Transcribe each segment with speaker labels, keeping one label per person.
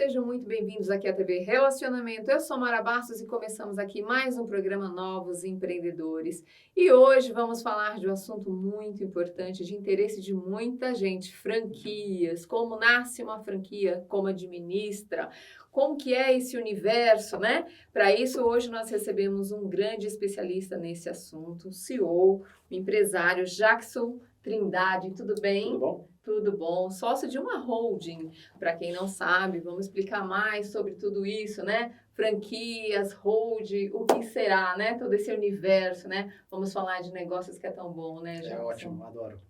Speaker 1: sejam muito bem-vindos aqui à TV Relacionamento. Eu sou Mara Bastos e começamos aqui mais um programa Novos Empreendedores. E hoje vamos falar de um assunto muito importante, de interesse de muita gente, franquias. Como nasce uma franquia, como administra, como que é esse universo, né? Para isso, hoje nós recebemos um grande especialista nesse assunto, o CEO, o empresário Jackson Trindade. Tudo bem?
Speaker 2: Tudo bom?
Speaker 1: Tudo bom. Sócio de uma holding, para quem não sabe, vamos explicar mais sobre tudo isso, né? Franquias, holding, o que será, né? Todo esse universo, né? Vamos falar de negócios que é tão bom, né,
Speaker 2: É
Speaker 1: Jackson?
Speaker 2: ótimo, adoro.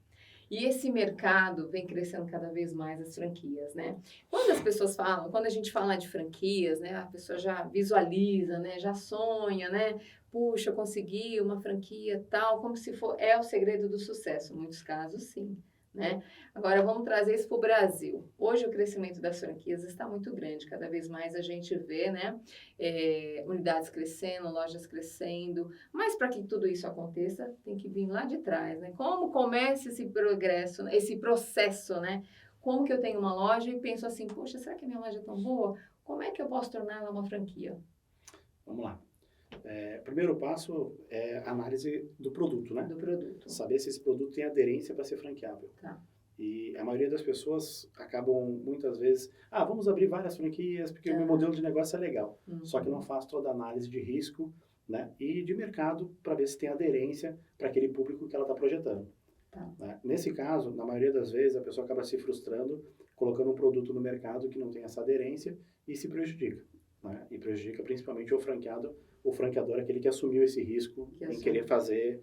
Speaker 1: E esse mercado vem crescendo cada vez mais as franquias, né? Quando as pessoas falam, quando a gente fala de franquias, né? A pessoa já visualiza, né? Já sonha, né? Puxa, eu consegui uma franquia tal, como se for, é o segredo do sucesso. Em muitos casos, sim. Né? Agora vamos trazer isso para o Brasil. Hoje o crescimento das franquias está muito grande, cada vez mais a gente vê, né? Unidades crescendo, lojas crescendo, mas para que tudo isso aconteça, tem que vir lá de trás, né? Como começa esse progresso, esse processo, né? Como que eu tenho uma loja e penso assim, poxa, será que a minha loja é tão boa? Como é que eu posso tornar ela uma franquia?
Speaker 2: Vamos lá. Primeiro passo é a análise do produto, né?
Speaker 1: Do produto.
Speaker 2: Saber se esse produto tem aderência para ser franqueável.
Speaker 1: Tá.
Speaker 2: E a maioria das pessoas acabam, muitas vezes, vamos abrir várias franquias porque o meu modelo de negócio é legal. Só que não faz toda a análise de risco, né? E de mercado para ver se tem aderência para aquele público que ela está projetando.
Speaker 1: Tá.
Speaker 2: Né? Nesse caso, na maioria das vezes, a pessoa acaba se frustrando colocando um produto no mercado que não tem essa aderência e se prejudica. Né? E prejudica principalmente o franqueador, aquele que assumiu esse risco em querer fazer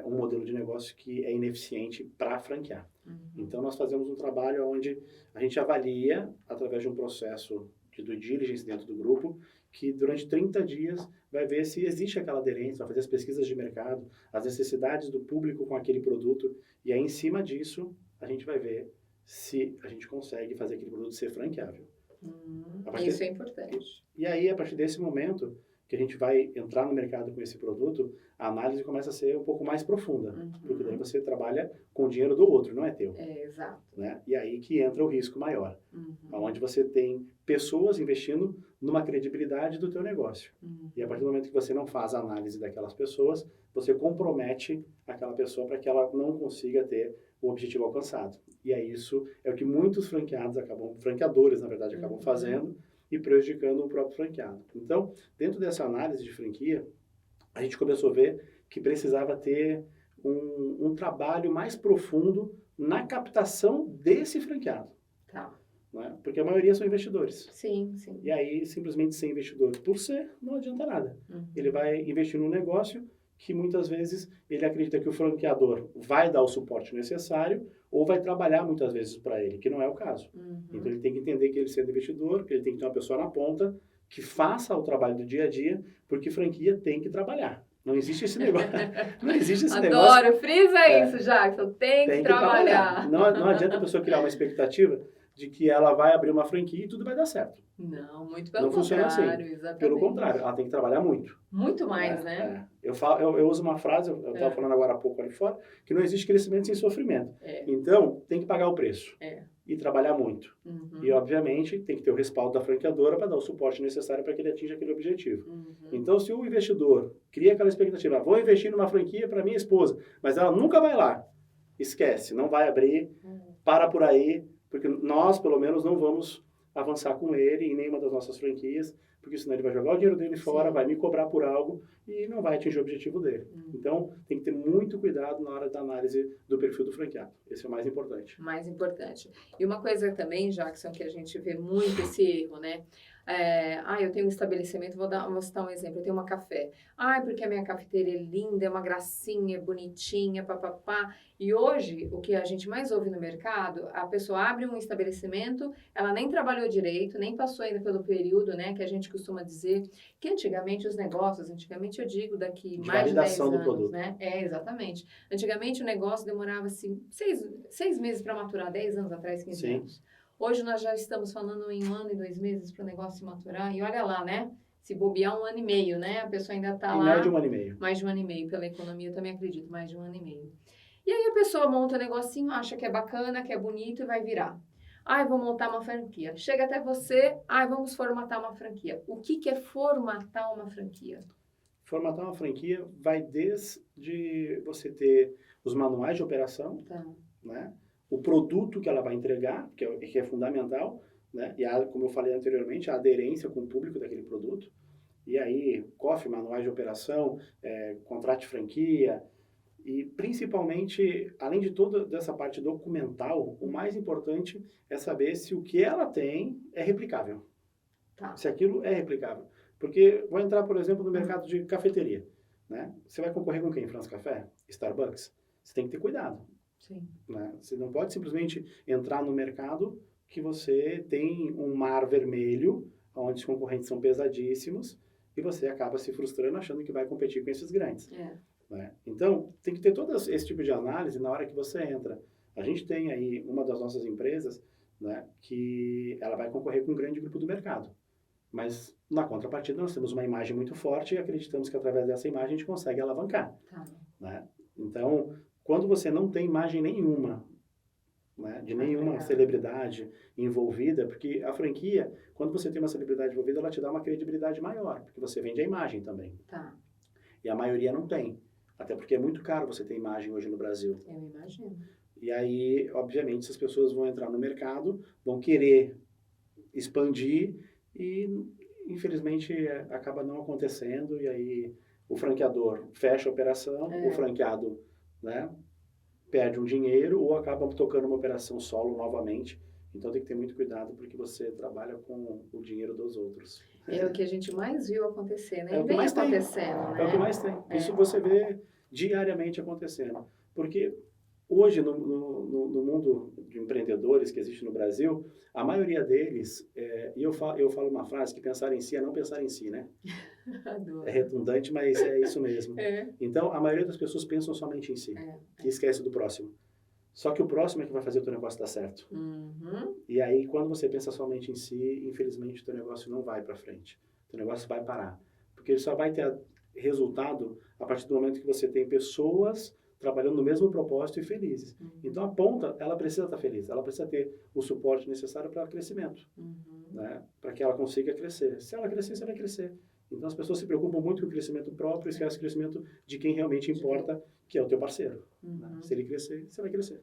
Speaker 2: um modelo de negócio que é ineficiente para franquear. Então, nós fazemos um trabalho onde a gente avalia, através de um processo de due diligence dentro do grupo, que durante 30 dias vai ver se existe aquela aderência, vai fazer as pesquisas de mercado, as necessidades do público com aquele produto, e aí, em cima disso, a gente vai ver se a gente consegue fazer aquele produto ser franqueável.
Speaker 1: Isso é importante.
Speaker 2: E aí, a partir desse momento que a gente vai entrar no mercado com esse produto, a análise começa a ser um pouco mais profunda, porque daí você trabalha com o dinheiro do outro, não é teu.
Speaker 1: Exato.
Speaker 2: Né? E aí que entra o risco maior, onde você tem pessoas investindo numa credibilidade do teu negócio. E a partir do momento que você não faz a análise daquelas pessoas, você compromete aquela pessoa para que ela não consiga ter o objetivo alcançado. E aí isso é o que muitos franqueadores, na verdade, acabam fazendo e prejudicando o próprio franqueado. Então, dentro dessa análise de franquia, a gente começou a ver que precisava ter um trabalho mais profundo na captação desse franqueado.
Speaker 1: Tá.
Speaker 2: Né? Porque a maioria são investidores.
Speaker 1: Sim, sim.
Speaker 2: E aí, simplesmente ser investidor por ser, não adianta nada. Ele vai investir num negócio que muitas vezes ele acredita que o franqueador vai dar o suporte necessário ou vai trabalhar muitas vezes para ele, que não é o caso. Então ele tem que entender que ele sendo investidor, que ele tem que ter uma pessoa na ponta que faça o trabalho do dia a dia, porque franquia tem que trabalhar. Não existe esse negócio. Não existe esse negócio.
Speaker 1: Adoro, frisa isso, Jackson. Tem que trabalhar.
Speaker 2: Não adianta a pessoa criar uma expectativa de que ela vai abrir uma franquia e tudo vai dar certo.
Speaker 1: Não, muito pelo
Speaker 2: não funciona
Speaker 1: contrário,
Speaker 2: assim.
Speaker 1: Exatamente.
Speaker 2: Pelo contrário, ela tem que trabalhar muito.
Speaker 1: Muito mais, né?
Speaker 2: Eu uso uma frase, eu estava falando agora há pouco ali fora, que não existe crescimento sem sofrimento. Então, tem que pagar o preço. E trabalhar muito. E, obviamente, tem que ter o respaldo da franqueadora para dar o suporte necessário para que ele atinja aquele objetivo. Então, se o investidor cria aquela expectativa, vou investir numa franquia para minha esposa, mas ela nunca vai lá, esquece, não vai abrir, para por aí, porque nós, pelo menos, não vamos avançar com ele em nenhuma das nossas franquias, porque senão ele vai jogar o dinheiro dele fora, vai me cobrar por algo e não vai atingir o objetivo dele. Então, tem que ter muito cuidado na hora da análise do perfil do franqueado. Esse é o mais importante.
Speaker 1: Mais importante. E uma coisa também, Jackson, que a gente vê muito esse erro, né? Eu tenho um estabelecimento, vou citar um exemplo, eu tenho uma café. Porque a minha cafeteira é linda, é uma gracinha, é bonitinha, papapá. E hoje, o que a gente mais ouve no mercado, a pessoa abre um estabelecimento, ela nem trabalhou direito, nem passou ainda pelo período, né, que a gente costuma dizer, que antigamente os negócios, eu digo daqui
Speaker 2: de
Speaker 1: mais de 10
Speaker 2: validação do
Speaker 1: anos,
Speaker 2: produto.
Speaker 1: né? Exatamente. Antigamente o negócio demorava, assim, seis meses para maturar, 10 anos atrás, 15 anos. Hoje nós já estamos falando em 1 ano e 2 meses para o negócio se maturar. E olha lá, né? Se bobear 1 ano e meio, né? A pessoa ainda está lá.
Speaker 2: Mais de 1 ano e meio.
Speaker 1: Mais de 1 ano e meio. Pela economia, eu também acredito. Mais de 1 ano e meio. E aí a pessoa monta um negocinho, acha que é bacana, que é bonito e vai virar. Vou montar uma franquia. Chega até você, vamos formatar uma franquia. O que é formatar uma franquia?
Speaker 2: Formatar uma franquia vai desde você ter os manuais de operação, né? O produto que ela vai entregar, que é fundamental, né? E como eu falei anteriormente, a aderência com o público daquele produto. E aí, COF, manuais de operação, contrato de franquia. E principalmente, além de toda essa parte documental, o mais importante é saber se o que ela tem é replicável. Se aquilo é replicável. Porque vou entrar, por exemplo, no mercado de cafeteria, né? Você vai concorrer com quem? France Café? Starbucks? Você tem que ter cuidado.
Speaker 1: Sim.
Speaker 2: Né? Você não pode simplesmente entrar no mercado que você tem um mar vermelho, onde os concorrentes são pesadíssimos, e você acaba se frustrando achando que vai competir com esses grandes. Né? Então, tem que ter todo esse tipo de análise na hora que você entra. A gente tem aí uma das nossas empresas, né, que ela vai concorrer com um grande grupo do mercado. Mas, na contrapartida, nós temos uma imagem muito forte e acreditamos que através dessa imagem a gente consegue alavancar. Né? Então, quando você não tem imagem nenhuma, né, de nenhuma celebridade envolvida, porque a franquia, quando você tem uma celebridade envolvida, ela te dá uma credibilidade maior, porque você vende a imagem também. E a maioria não tem. Até porque é muito caro você ter imagem hoje no Brasil.
Speaker 1: Eu imagino.
Speaker 2: E aí, obviamente, essas pessoas vão entrar no mercado, vão querer expandir e, infelizmente, acaba não acontecendo. E aí, o franqueador fecha a operação, o franqueado, né, perde um dinheiro ou acaba tocando uma operação solo novamente. Então, tem que ter muito cuidado porque você trabalha com o dinheiro dos outros.
Speaker 1: É o que a gente mais viu acontecer, né?
Speaker 2: É o que mais
Speaker 1: acontecendo, né?
Speaker 2: É o que mais tem. Isso você vê diariamente acontecendo. Porque hoje, no mundo de empreendedores que existe no Brasil, a maioria deles, e eu falo uma frase, que pensar em si é não pensar em si, né?
Speaker 1: Adoro.
Speaker 2: É redundante, mas é isso mesmo. Então, a maioria das pessoas pensam somente em si, que esquece do próximo. Só que o próximo é que vai fazer o teu negócio dar certo. E aí, quando você pensa somente em si, infelizmente, o teu negócio não vai para frente. O teu negócio vai parar. Porque ele só vai ter resultado a partir do momento que você tem pessoas trabalhando no mesmo propósito e felizes. Então, a ponta, ela precisa estar feliz. Ela precisa ter o suporte necessário para o crescimento. Né? Para que ela consiga crescer. Se ela crescer, você vai crescer. Então, as pessoas se preocupam muito com o crescimento próprio e esquecem o crescimento de quem realmente importa, que é o teu parceiro. Né? Se ele crescer, você vai crescer.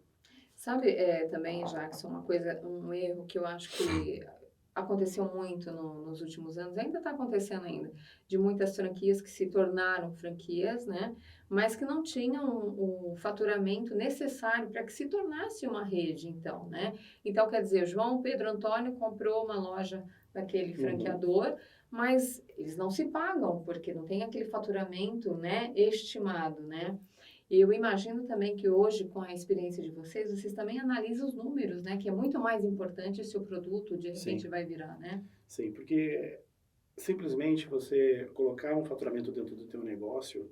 Speaker 1: Sabe, também, Jackson, um erro que eu acho que aconteceu muito nos últimos anos, ainda está acontecendo ainda, de muitas franquias que se tornaram franquias, né? Mas que não tinham o faturamento necessário para que se tornasse uma rede, então, né? Então, quer dizer, João Pedro Antônio comprou uma loja daquele franqueador, mas eles não se pagam, porque não tem aquele faturamento, né, estimado, né? E eu imagino também que hoje, com a experiência de vocês também analisam os números, né? Que é muito mais importante se o produto, de repente, vai virar, né?
Speaker 2: Sim, porque simplesmente você colocar um faturamento dentro do teu negócio,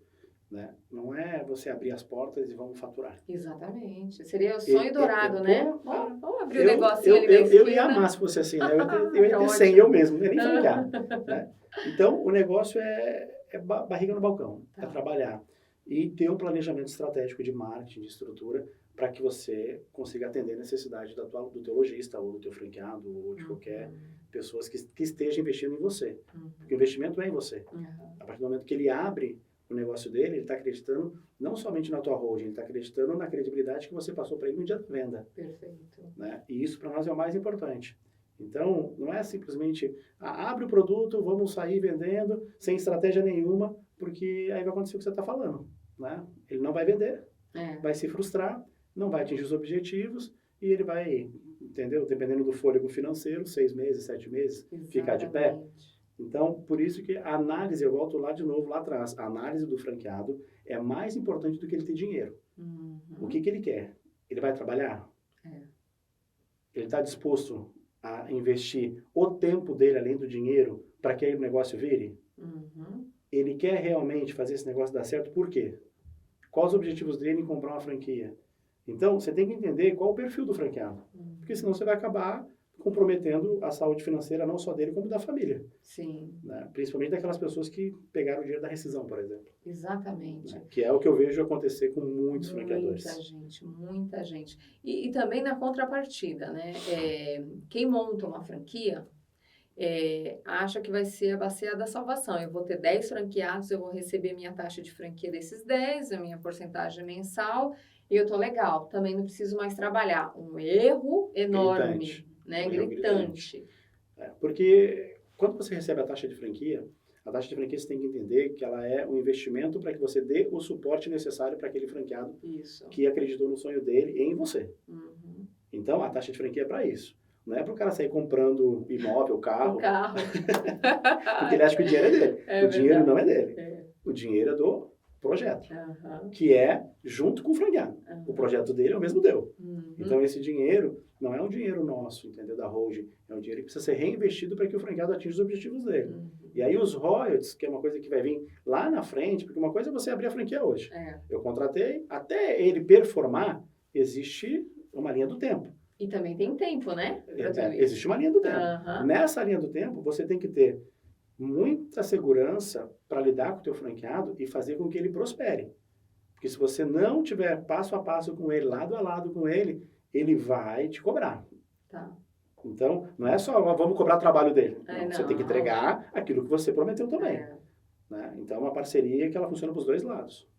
Speaker 2: né? Não é você abrir as portas e vamos faturar.
Speaker 1: Exatamente. Seria o sonho dourado, né? Vamos abrir o negocinho ali na esquina.
Speaker 2: Eu ia amar se fosse assim, né? Eu ia ter 100 eu mesmo, nem franquear. Né? Então, o negócio é barriga no balcão, é trabalhar. E ter um planejamento estratégico de marketing, de estrutura, para que você consiga atender a necessidade do teu lojista, ou do teu franqueado, ou de qualquer pessoa que esteja investindo em você. Porque o investimento é em você. A partir do momento que ele abre o negócio dele, ele está acreditando não somente na tua holding, ele está acreditando na credibilidade que você passou para ele no dia da venda.
Speaker 1: Perfeito.
Speaker 2: Né? E isso para nós é o mais importante. Então, não é simplesmente, abre o produto, vamos sair vendendo, sem estratégia nenhuma, porque aí vai acontecer o que você está falando. Né? Ele não vai vender, vai se frustrar, não vai atingir os objetivos, e ele vai, entendeu? Dependendo do fôlego financeiro, 6 meses, 7 meses, ficar de pé. Então, por isso que a análise, eu volto lá de novo, lá atrás, a análise do franqueado é mais importante do que ele ter dinheiro. O que ele quer? Ele vai trabalhar? Ele está disposto a investir o tempo dele, além do dinheiro, para que aí o negócio vire? Ele quer realmente fazer esse negócio dar certo, por quê? Quais os objetivos dele em comprar uma franquia? Então, você tem que entender qual o perfil do franqueado. Porque senão você vai acabar comprometendo a saúde financeira não só dele, como da família.
Speaker 1: Sim.
Speaker 2: Né? Principalmente daquelas pessoas que pegaram o dinheiro da rescisão, por exemplo.
Speaker 1: Exatamente.
Speaker 2: Né? Que é o que eu vejo acontecer com muitos franqueadores.
Speaker 1: Muita gente. E também na contrapartida, né? Quem monta uma franquia acha que vai ser a bacia da salvação. Eu vou ter 10 franqueados, eu vou receber minha taxa de franquia desses 10, a minha porcentagem mensal, e eu tô legal. Também não preciso mais trabalhar. Um erro enorme.
Speaker 2: Gritante.
Speaker 1: Né? Gritante.
Speaker 2: Porque quando você recebe a taxa de franquia você tem que entender que ela é um investimento para que você dê o suporte necessário para aquele franqueado que acreditou no sonho dele e em você.
Speaker 1: Uhum.
Speaker 2: Então, a taxa de franquia é para isso. Não é para o cara sair comprando imóvel, carro. Porque ele acha que o dinheiro é dele. O dinheiro não é dele. O dinheiro é do projeto. Que é junto com o franqueado. O projeto dele é o mesmo deu. Então, esse dinheiro não é um dinheiro nosso, entendeu? Da holding. É um dinheiro que precisa ser reinvestido para que o franqueado atinja os objetivos dele. E aí os royalties, que é uma coisa que vai vir lá na frente, porque uma coisa é você abrir a franquia hoje. Eu contratei, até ele performar, existe uma linha do tempo.
Speaker 1: E também tem tempo, né?
Speaker 2: Existe uma linha do tempo. Nessa linha do tempo, você tem que ter muita segurança para lidar com o teu franqueado e fazer com que ele prospere. Porque se você não tiver passo a passo com ele, lado a lado com ele, ele vai te cobrar.
Speaker 1: Tá.
Speaker 2: Então, não é só vamos cobrar trabalho dele.
Speaker 1: Não.
Speaker 2: Você tem que entregar aquilo que você prometeu também. Né? Então, é uma parceria que ela funciona para os dois lados.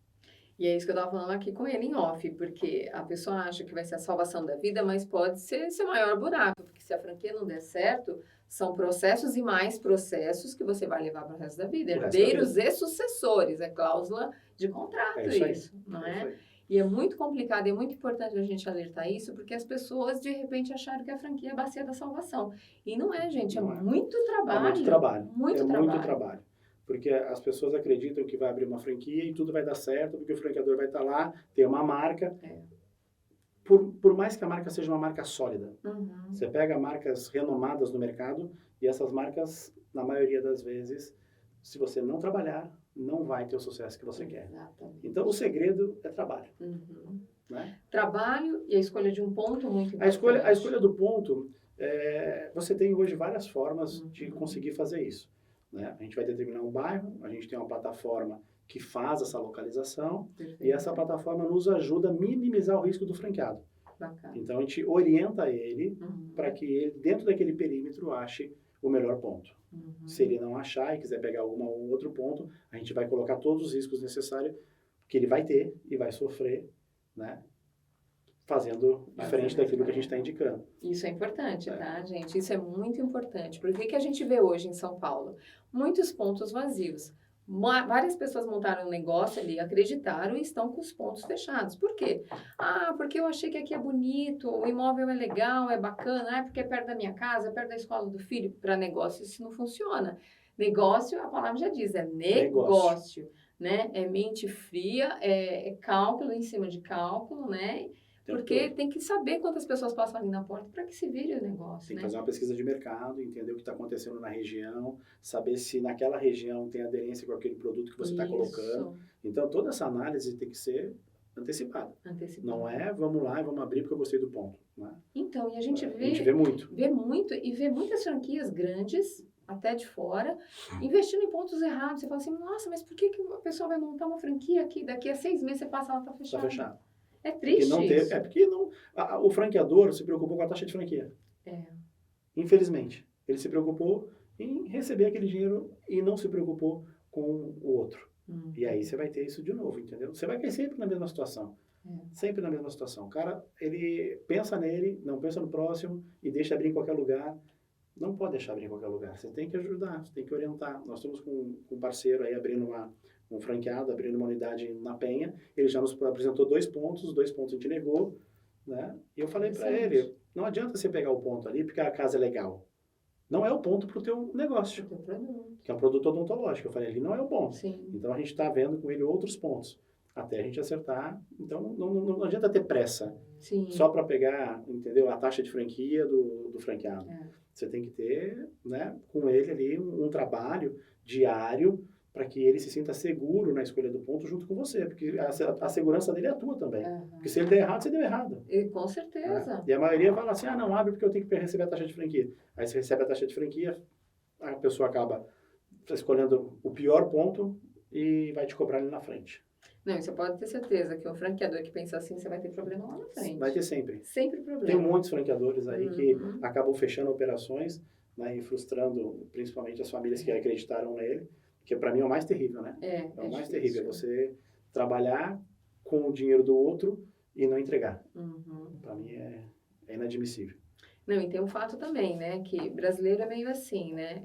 Speaker 1: E é isso que eu estava falando aqui com ele em off, porque a pessoa acha que vai ser a salvação da vida, mas pode ser seu maior buraco, porque se a franquia não der certo, são processos e mais processos que você vai levar para o resto da vida. Herdeiros e sucessores, é cláusula de contrato isso, não é? E é muito complicado, é muito importante a gente alertar isso, porque as pessoas, de repente, acharam que a franquia é a bacia da salvação. E não é, gente, muito trabalho.
Speaker 2: É muito trabalho.
Speaker 1: Muito
Speaker 2: trabalho. Porque as pessoas acreditam que vai abrir uma franquia e tudo vai dar certo, porque o franqueador vai estar lá, tem uma marca. Por mais que a marca seja uma marca sólida. Você pega marcas renomadas no mercado e essas marcas, na maioria das vezes, se você não trabalhar, não vai ter o sucesso que você quer. Então, o segredo é trabalho. Né?
Speaker 1: Trabalho e a escolha de um ponto muito importante.
Speaker 2: A escolha do ponto, você tem hoje várias formas de conseguir fazer isso. Né? A gente vai determinar um bairro, a gente tem uma plataforma que faz essa localização. Perfeito. E essa plataforma nos ajuda a minimizar o risco do franqueado.
Speaker 1: Bacana.
Speaker 2: Então, a gente orienta ele para que ele, dentro daquele perímetro, ache o melhor ponto. Se ele não achar e quiser pegar algum outro ponto, a gente vai colocar todos os riscos necessários que ele vai ter e vai sofrer, né? Fazendo diferente daquilo que a gente está indicando.
Speaker 1: Isso é importante, tá, gente? Isso é muito importante. Porque o que a gente vê hoje em São Paulo? Muitos pontos vazios. Várias pessoas montaram um negócio ali, acreditaram e estão com os pontos fechados. Por quê? Porque eu achei que aqui é bonito, o imóvel é legal, é bacana, porque é perto da minha casa, é perto da escola do filho. Para negócio isso não funciona. Negócio, a palavra já diz, é negócio. Né? É mente fria, é cálculo em cima de cálculo, né? Porque tem que saber quantas pessoas passam ali na porta para que se vire o negócio.
Speaker 2: Tem que fazer uma pesquisa de mercado, entender o que está acontecendo na região, saber se naquela região tem aderência com aquele produto que você está colocando. Então, toda essa análise tem que ser antecipada. Não é, vamos lá e vamos abrir porque eu gostei do ponto. Né?
Speaker 1: Então, e a gente
Speaker 2: vê muito.
Speaker 1: Vê muito e vê muitas franquias grandes, até de fora, investindo em pontos errados. Você fala assim, nossa, mas por que a pessoa vai montar uma franquia aqui? Daqui a 6 meses você passa, ela está fechada.
Speaker 2: Está fechada.
Speaker 1: É triste isso.
Speaker 2: Porque o franqueador se preocupou com a taxa de franquia. Infelizmente. Ele se preocupou em receber aquele dinheiro e não se preocupou com o outro. E aí você vai ter isso de novo, entendeu? Você vai cair sempre na mesma situação. Sempre na mesma situação. O cara, ele pensa nele, não pensa no próximo e deixa abrir em qualquer lugar. Não pode deixar abrir em qualquer lugar. Você tem que ajudar, você tem que orientar. Nós estamos com um parceiro aí abrindo um franqueado, abrindo uma unidade na Penha. Ele já nos apresentou 2 pontos, os 2 pontos a gente negou, né? E eu falei para ele, não adianta você pegar o ponto ali porque a casa é legal. Não é o ponto para o teu negócio, que é um produto odontológico. Eu falei, ali não é o ponto.
Speaker 1: Sim.
Speaker 2: Então a gente está vendo com ele outros pontos, até a gente acertar. Então não adianta ter pressa, só para pegar, entendeu, a taxa de franquia do franqueado. Você tem que ter, né, com ele ali um trabalho diário, para que ele se sinta seguro na escolha do ponto junto com você, porque a segurança dele é a tua também. Porque se ele der errado, você deu errado.
Speaker 1: E, com certeza.
Speaker 2: Né? E a maioria fala assim, não abre porque eu tenho que receber a taxa de franquia. Aí você recebe a taxa de franquia, a pessoa acaba escolhendo o pior ponto e vai te cobrar ali na frente.
Speaker 1: Não, e você pode ter certeza que um franqueador que pensa assim, você vai ter problema lá na frente.
Speaker 2: Vai ter sempre.
Speaker 1: Sempre problema.
Speaker 2: Tem muitos franqueadores aí que acabam fechando operações, né, e frustrando principalmente as famílias que acreditaram nele, que para mim é o mais terrível, né? É o mais terrível, é você trabalhar com o dinheiro do outro e não entregar. Para mim é inadmissível.
Speaker 1: Não, e tem um fato também, né, que brasileiro é meio assim, né,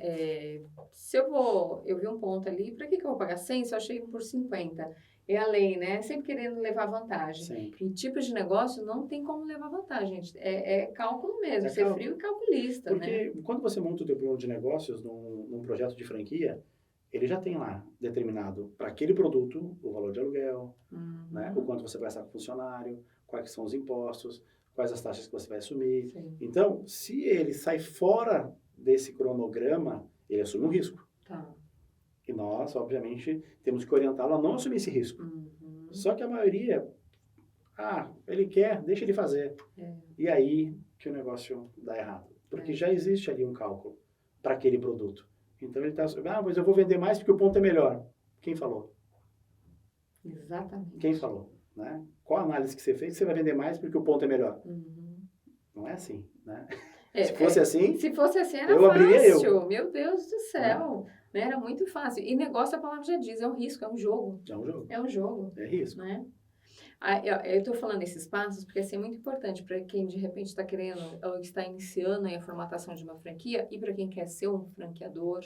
Speaker 1: se eu vi um ponto ali, para que eu vou pagar 100 se eu achei por 50? É a lei, né, sempre querendo levar vantagem.
Speaker 2: Sempre.
Speaker 1: Em tipos de negócio não tem como levar vantagem, gente. É cálculo mesmo, ser frio e calculista,
Speaker 2: porque quando você monta o teu plano de negócios num projeto de franquia, ele já tem lá determinado para aquele produto o valor de aluguel, né, o quanto você vai gastar com funcionário, quais são os impostos, quais as taxas que você vai assumir.
Speaker 1: Sim.
Speaker 2: Então, se ele sai fora desse cronograma, ele assume um risco.
Speaker 1: Tá.
Speaker 2: E nós, obviamente, temos que orientá-lo a não assumir esse risco. Só que a maioria, ele quer, deixa ele fazer. E aí que o negócio dá errado. Porque já existe ali um cálculo para aquele produto. Então ele está, mas eu vou vender mais porque o ponto é melhor. Quem falou?
Speaker 1: Exatamente.
Speaker 2: Quem falou? Né? Qual a análise que você fez que você vai vender mais porque o ponto é melhor? Não é assim, né? Se fosse assim...
Speaker 1: Se fosse assim, era fácil. Meu Deus do céu. Né? Era muito fácil. E negócio, a palavra já diz, é um risco, é um jogo.
Speaker 2: É um jogo.
Speaker 1: É um jogo.
Speaker 2: É risco.
Speaker 1: Né? Eu estou falando esses passos porque assim, é muito importante para quem de repente está querendo ou está iniciando a formatação de uma franquia e para quem quer ser um franqueador,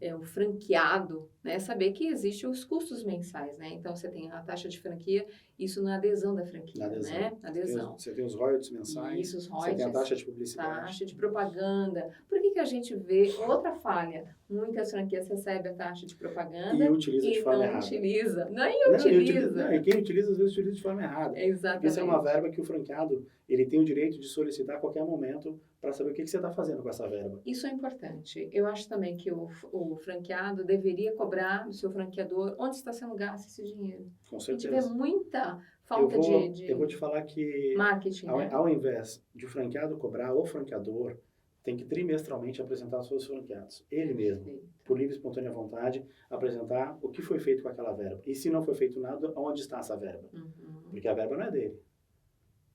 Speaker 1: um franqueado, né, saber que existem os custos mensais, né? Então, você tem a taxa de franquia, isso na adesão da franquia, né? Adesão.
Speaker 2: Você tem os royalties mensais,
Speaker 1: isso, os royalties,
Speaker 2: você tem a taxa de publicidade.
Speaker 1: Taxa de propaganda. Por que a gente vê outra falha? Muitas franquias recebem a taxa de propaganda
Speaker 2: e utiliza de forma errada.
Speaker 1: Nem utiliza.
Speaker 2: E quem utiliza, às vezes, utiliza de forma errada.
Speaker 1: Exatamente.
Speaker 2: Isso é uma verba que o franqueado ele tem o direito de solicitar a qualquer momento para saber o que você está fazendo com essa verba.
Speaker 1: Isso é importante. Eu acho também que o franqueado deveria cobrar do seu franqueador onde está sendo gasto esse dinheiro.
Speaker 2: Com certeza.
Speaker 1: A gente vê muita falta
Speaker 2: eu vou te falar que
Speaker 1: marketing,
Speaker 2: ao invés de o franqueado cobrar, o franqueador tem que trimestralmente apresentar aos seus franqueados. Ele mesmo, por livre e espontânea vontade, apresentar o que foi feito com aquela verba. E se não foi feito nada, onde está essa verba? Porque a verba não é dele.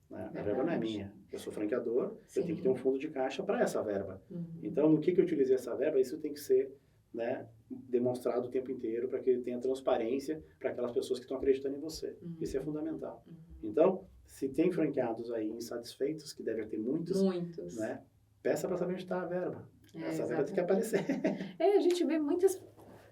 Speaker 2: Né? A verba não é minha. Eu sou franqueador, eu tenho que ter um fundo de caixa para essa verba. Então, no que eu utilizei essa verba, isso tem que ser, né, demonstrado o tempo inteiro para que ele tenha transparência para aquelas pessoas que estão acreditando em você. Isso é fundamental. Então, se tem franqueados aí insatisfeitos, que devem ter muitos. Né, peça para saber onde está a verba. Essa verba tem que aparecer.
Speaker 1: A gente vê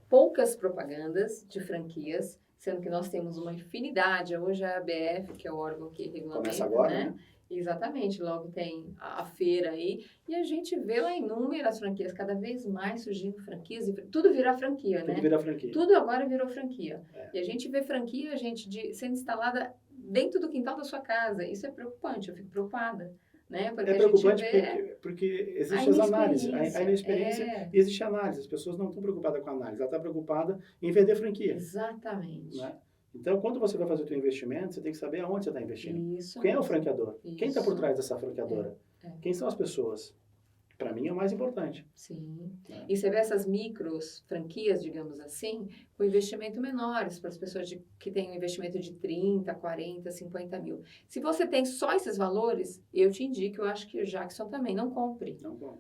Speaker 1: poucas propagandas de franquias, sendo que nós temos uma infinidade. Hoje a ABF, que é o órgão que regulamenta,
Speaker 2: começa agora, né?
Speaker 1: Exatamente, logo tem a feira aí, e a gente vê lá inúmeras franquias, cada vez mais surgindo franquias, e tudo vira franquia, né?
Speaker 2: Tudo vira franquia.
Speaker 1: Tudo agora virou franquia. E a gente vê franquia, sendo instalada dentro do quintal da sua casa. Isso é preocupante, eu fico preocupada. Né? Porque
Speaker 2: é preocupante porque existem as análises, a inexperiência e existe análise. As pessoas não estão preocupadas com a análise, ela está preocupada em vender franquia.
Speaker 1: Exatamente.
Speaker 2: Né? Então, quando você vai fazer o seu investimento, você tem que saber aonde você está investindo.
Speaker 1: Isso
Speaker 2: Quem é o franqueador? Quem está por trás dessa franqueadora? Quem são as pessoas? Para mim é o mais importante.
Speaker 1: Sim. E você vê essas micros franquias, digamos assim, com investimento menores, para as pessoas que têm um investimento de 30, 40, 50 mil. Se você tem só esses valores, eu te indico, eu acho que o Jackson também, não compre.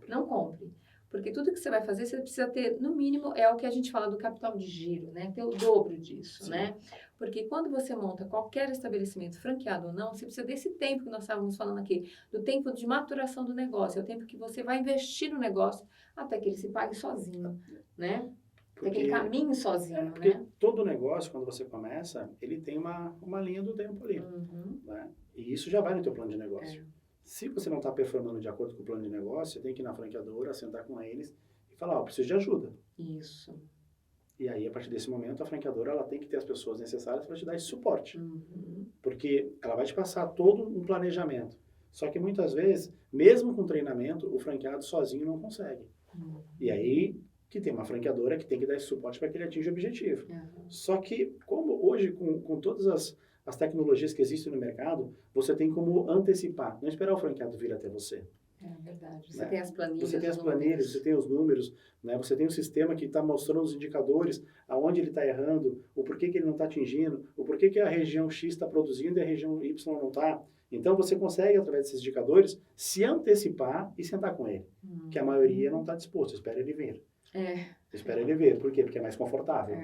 Speaker 1: Não compre. Porque tudo que você vai fazer, você precisa ter, no mínimo, é o que a gente fala do capital de giro, né? Ter o dobro disso, né? Porque quando você monta qualquer estabelecimento, franqueado ou não, você precisa desse tempo que nós estávamos falando aqui, do tempo de maturação do negócio, é o tempo que você vai investir no negócio até que ele se pague sozinho, né? Até que ele caminhe sozinho,
Speaker 2: porque todo negócio, quando você começa, ele tem uma linha do tempo ali, né? E isso já vai no teu plano de negócio. Se você não está performando de acordo com o plano de negócio, você tem que ir na franqueadora, sentar com eles e falar, preciso de ajuda.
Speaker 1: Isso.
Speaker 2: E aí, a partir desse momento, a franqueadora ela tem que ter as pessoas necessárias para te dar esse suporte. Porque ela vai te passar todo um planejamento. Só que muitas vezes, mesmo com treinamento, o franqueado sozinho não consegue. E aí, que tem uma franqueadora que tem que dar esse suporte para que ele atinja o objetivo. Só que, como hoje, com todas as tecnologias que existem no mercado, você tem como antecipar, não esperar o franqueado vir até você.
Speaker 1: É verdade. Você tem as planilhas.
Speaker 2: Você tem as planilhas, você tem os números, né? Você tem um sistema que está mostrando os indicadores, aonde ele está errando, o porquê que ele não está atingindo, o porquê que a região X está produzindo e a região Y não está. Então, você consegue, através desses indicadores, se antecipar e sentar com ele. Que a maioria não está disposto, espera ele vir. Espera ele vir. Por quê? Porque é mais confortável.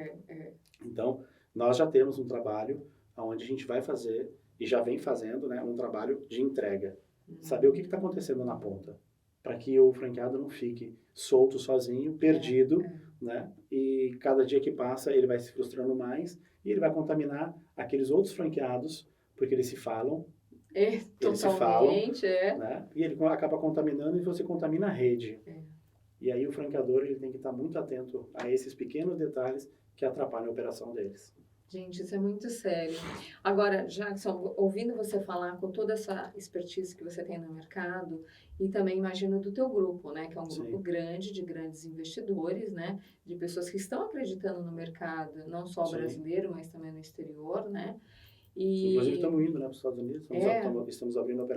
Speaker 2: Então, nós já temos um trabalho onde a gente vai fazer, e já vem fazendo, né, um trabalho de entrega. Saber o que está acontecendo na ponta, para que o franqueado não fique solto, sozinho, perdido, né? E cada dia que passa ele vai se frustrando mais e ele vai contaminar aqueles outros franqueados, porque eles se falam, eles se falam, né? E ele acaba contaminando e você contamina a rede. E aí o franqueador ele tem que estar muito atento a esses pequenos detalhes que atrapalham a operação deles.
Speaker 1: Gente, isso é muito sério. Agora, Jackson, ouvindo você falar com toda essa expertise que você tem no mercado, e também imagino do teu grupo, né? Que é um grupo grande, de grandes investidores, né? De pessoas que estão acreditando no mercado, não só brasileiro, mas também no exterior, né?
Speaker 2: Inclusive, estamos indo, né, para os Estados Unidos. Estamos abrindo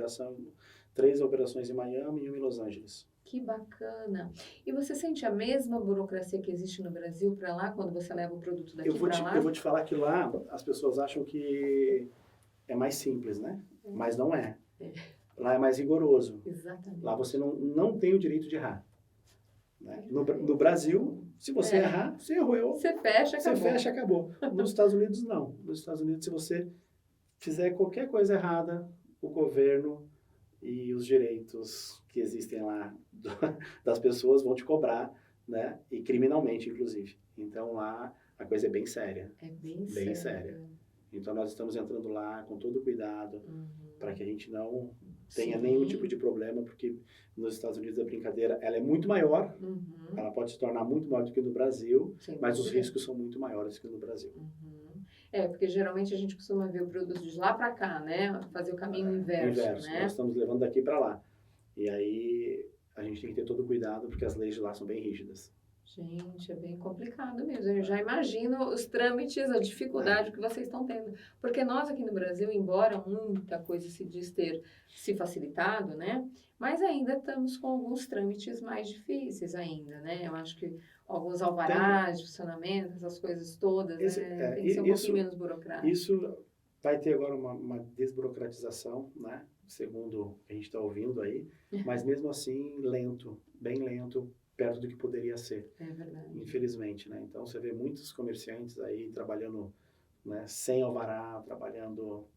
Speaker 2: 3 operações em Miami e 1 em Los Angeles.
Speaker 1: Que bacana. E você sente a mesma burocracia que existe no Brasil para lá, quando você leva o produto daqui para lá?
Speaker 2: Eu vou te falar que lá as pessoas acham que é mais simples, né? Mas não é. Lá é mais rigoroso.
Speaker 1: Exatamente.
Speaker 2: Lá você não tem o direito de errar. Né? No Brasil, se você errar, você errou.
Speaker 1: Você fecha, acabou.
Speaker 2: Você fecha, acabou. Nos Estados Unidos, não. Nos Estados Unidos, se você fizer qualquer coisa errada, o governo e os direitos que existem lá das pessoas vão te cobrar, né? E criminalmente, inclusive. Então, lá a coisa é bem séria.
Speaker 1: É bem
Speaker 2: séria. Então, nós estamos entrando lá com todo cuidado para que a gente não tenha nenhum tipo de problema, porque nos Estados Unidos a brincadeira ela é muito maior, ela pode se tornar muito maior do que no Brasil, mas os riscos são muito maiores que no Brasil.
Speaker 1: Porque geralmente a gente costuma ver o produto de lá para cá, né? Fazer o caminho inverso, né?
Speaker 2: Nós estamos levando daqui para lá. E aí a gente tem que ter todo cuidado, porque as leis de lá são bem rígidas.
Speaker 1: Gente, é bem complicado mesmo. Eu já imagino os trâmites, a dificuldade que vocês estão tendo. Porque nós aqui no Brasil, embora muita coisa se diz ter se facilitado, né? Mas ainda estamos com alguns trâmites mais difíceis ainda, né? Eu acho que alguns alvarás de funcionamento, essas coisas todas, tem que ser um pouquinho menos burocrático.
Speaker 2: Isso vai ter agora uma desburocratização, né? Segundo o que a gente está ouvindo aí, mas mesmo assim lento, bem lento, perto do que poderia ser.
Speaker 1: É verdade.
Speaker 2: Infelizmente, né? Então você vê muitos comerciantes aí trabalhando, né, sem alvará, trabalhando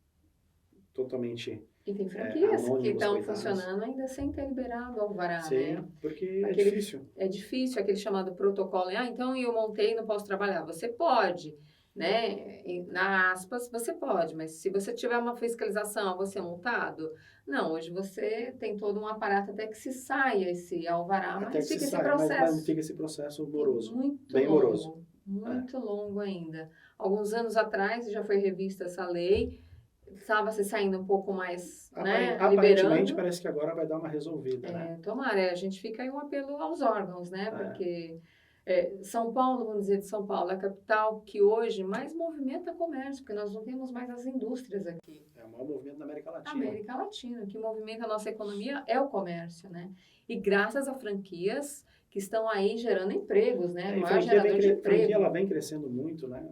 Speaker 2: totalmente.
Speaker 1: E tem franquias que estão funcionando ainda sem ter liberado o alvará, né?
Speaker 2: Porque é difícil.
Speaker 1: É difícil, aquele chamado protocolo. Então eu montei e não posso trabalhar. Você pode, né? Na aspas, você pode, mas se você tiver uma fiscalização, você é multado? Não, hoje você tem todo um aparato até que se saia esse alvará, mas fica esse processo.
Speaker 2: Mas fica esse processo moroso.
Speaker 1: Muito longo. Muito longo ainda. Alguns anos atrás já foi revista essa lei, estava se saindo um pouco mais, né,
Speaker 2: aparentemente
Speaker 1: liberando.
Speaker 2: Parece que agora vai dar uma resolvida, né?
Speaker 1: Tomara, a gente fica aí um apelo aos órgãos, né, porque São Paulo, vamos dizer, de São Paulo, a capital que hoje mais movimenta comércio, porque nós não temos mais as indústrias aqui.
Speaker 2: É o maior movimento da América Latina.
Speaker 1: América Latina, o que movimenta a nossa economia é o comércio, né? E graças a franquias que estão aí gerando empregos, né? O maior gerador de emprego. A franquia
Speaker 2: ela vem crescendo muito, né?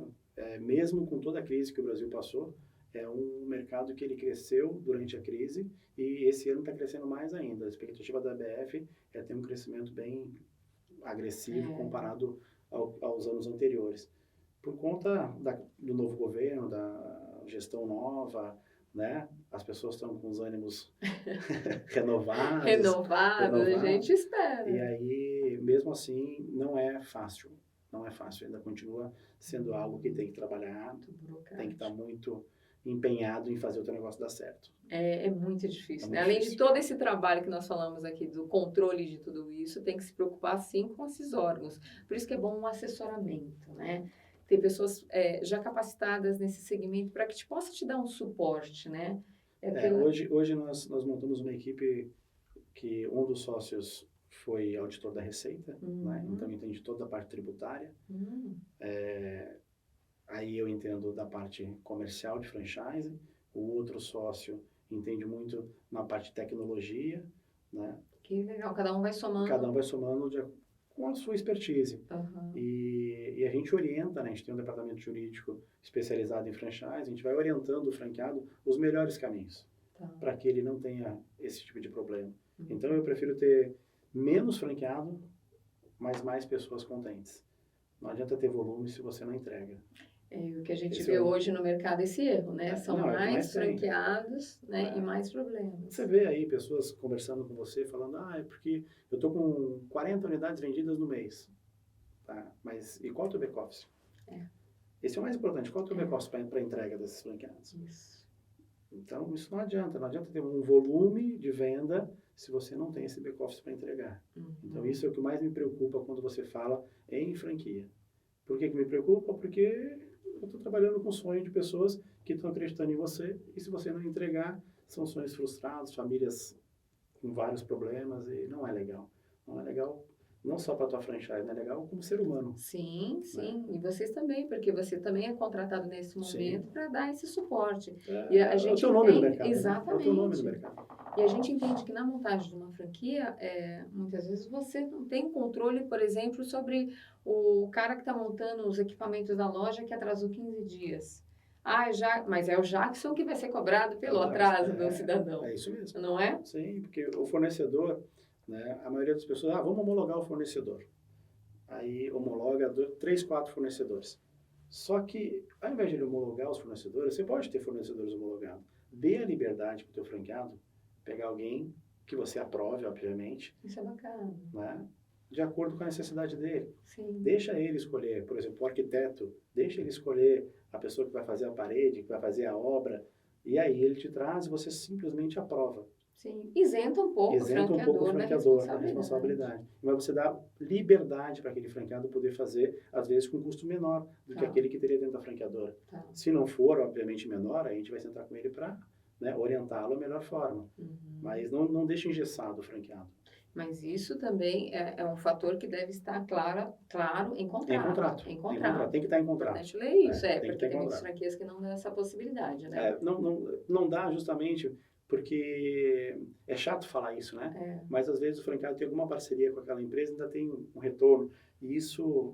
Speaker 2: Mesmo com toda a crise que o Brasil passou, é um mercado que ele cresceu durante a crise e esse ano está crescendo mais ainda. A expectativa da ABF é ter um crescimento bem agressivo comparado aos anos anteriores. Por conta do novo governo, da gestão nova, né? As pessoas estão com os ânimos renovados.
Speaker 1: A gente espera.
Speaker 2: E aí, mesmo assim, não é fácil. Não é fácil. Ainda continua sendo algo que tem que trabalhar, tem que estar muito empenhado em fazer o teu negócio dar certo.
Speaker 1: É muito difícil, né? Além de todo esse trabalho que nós falamos aqui, do controle de tudo isso, tem que se preocupar, sim, com esses órgãos. Por isso que é bom um assessoramento, né? Ter pessoas já capacitadas nesse segmento para que possa te dar um suporte, né?
Speaker 2: Hoje nós montamos uma equipe que um dos sócios foi auditor da Receita, né? Então entende toda a parte tributária. Aí eu entendo da parte comercial de franchising. O outro sócio entende muito na parte de tecnologia, né?
Speaker 1: Que legal, cada um vai somando.
Speaker 2: Cada um vai somando com a sua expertise. E a gente orienta, né? A gente tem um departamento jurídico especializado em franchise, a gente vai orientando o franqueado os melhores caminhos para que ele não tenha esse tipo de problema. Então eu prefiro ter menos franqueado, mas mais pessoas contentes. Não adianta ter volume se você não entrega.
Speaker 1: O que a gente vê hoje no mercado, esse erro, né? São mais franqueados, né? E mais problemas.
Speaker 2: Você vê aí pessoas conversando com você, falando, é porque eu estou com 40 unidades vendidas no mês. Tá? Mas e qual é o teu back-office? Esse é o mais importante. Qual é o teu back-office para a entrega desses franqueados?
Speaker 1: Isso.
Speaker 2: Então, isso não adianta. Não adianta ter um volume de venda se você não tem esse back-office para entregar. Então, isso é o que mais me preocupa quando você fala em franquia. Por que me preocupa? Porque eu estou trabalhando com sonho de pessoas que estão acreditando em você, e se você não entregar, são sonhos frustrados, famílias com vários problemas, e não é legal. Não é legal não só para a tua franchise, não é legal como ser humano.
Speaker 1: Sim. E vocês também, porque você também é contratado nesse momento para dar esse suporte. E a gente
Speaker 2: é o teu nome no mercado.
Speaker 1: Exatamente.
Speaker 2: Né? É o teu nome no mercado.
Speaker 1: E a gente entende que na montagem de uma franquia, muitas vezes você não tem controle, por exemplo, sobre o cara que está montando os equipamentos da loja que atrasou 15 dias. Mas é o Jackson que vai ser cobrado pelo atraso do cidadão.
Speaker 2: É isso mesmo.
Speaker 1: Não é?
Speaker 2: Sim, porque o fornecedor, né, a maioria das pessoas, vamos homologar o fornecedor. Aí homologa 3, 4 fornecedores. Só que, ao invés de ele homologar os fornecedores, você pode ter fornecedores homologados. Dê a liberdade para o teu franqueado pegar alguém que você aprove, obviamente.
Speaker 1: Isso é bacana.
Speaker 2: Né, de acordo com a necessidade dele.
Speaker 1: Sim.
Speaker 2: Deixa ele escolher, por exemplo, o arquiteto, deixa ele escolher a pessoa que vai fazer a parede, que vai fazer a obra, e aí ele te traz e você simplesmente aprova.
Speaker 1: Sim, isenta um pouco o franqueador
Speaker 2: da responsabilidade. Mas você dá liberdade para aquele franqueado poder fazer, às vezes, com um custo menor do que aquele que teria dentro da franqueadora. Se não for, obviamente, menor, a gente vai sentar com ele para, né, orientá-lo da melhor forma. Mas não deixe engessado o franqueado.
Speaker 1: Mas isso também é um fator que deve estar claro em contrato.
Speaker 2: Em contrato. Tem que estar em contrato.
Speaker 1: É importante ler isso, porque tem muitas franquias que não dão essa possibilidade, né?
Speaker 2: Não dá justamente porque é chato falar isso, né? Mas às vezes o franqueado tem alguma parceria com aquela empresa e ainda tem um retorno. E isso,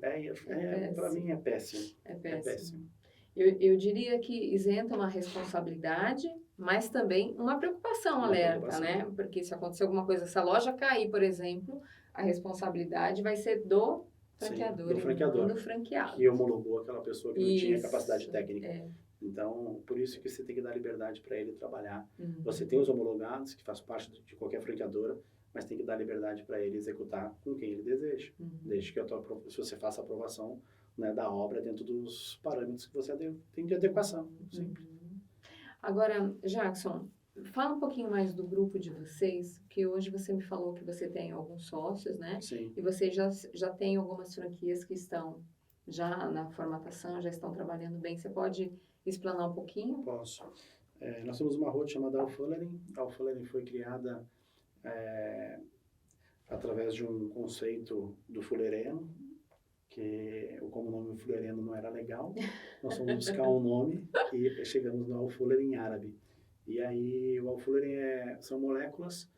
Speaker 2: para mim, é péssimo.
Speaker 1: É péssimo. Eu diria que isenta uma responsabilidade, mas também uma preocupação, alerta, né? Porque se acontecer alguma coisa, se a loja cair, por exemplo, a responsabilidade vai ser do franqueador,
Speaker 2: do
Speaker 1: franqueado.
Speaker 2: Que homologou aquela pessoa que não tinha capacidade técnica. Então, por isso que você tem que dar liberdade para ele trabalhar. Você tem os homologados, que faz parte de qualquer franqueadora, mas tem que dar liberdade para ele executar com quem ele deseja. Desde que se você faça a aprovação, né, da obra dentro dos parâmetros que você tem de adequação.
Speaker 1: Agora, Jackson, fala um pouquinho mais do grupo de vocês, que hoje você me falou que você tem alguns sócios, né?
Speaker 2: Sim.
Speaker 1: E você já tem algumas franquias que estão já na formatação, já estão trabalhando bem. Você pode explanar um pouquinho?
Speaker 2: Posso. Nós temos uma rota chamada Alfullering. A Alfullering foi criada através de um conceito do fulereno, que como o nome fulereno não era legal, nós fomos buscar um nome e chegamos no Alfullering árabe. E aí o Alfullering são moléculas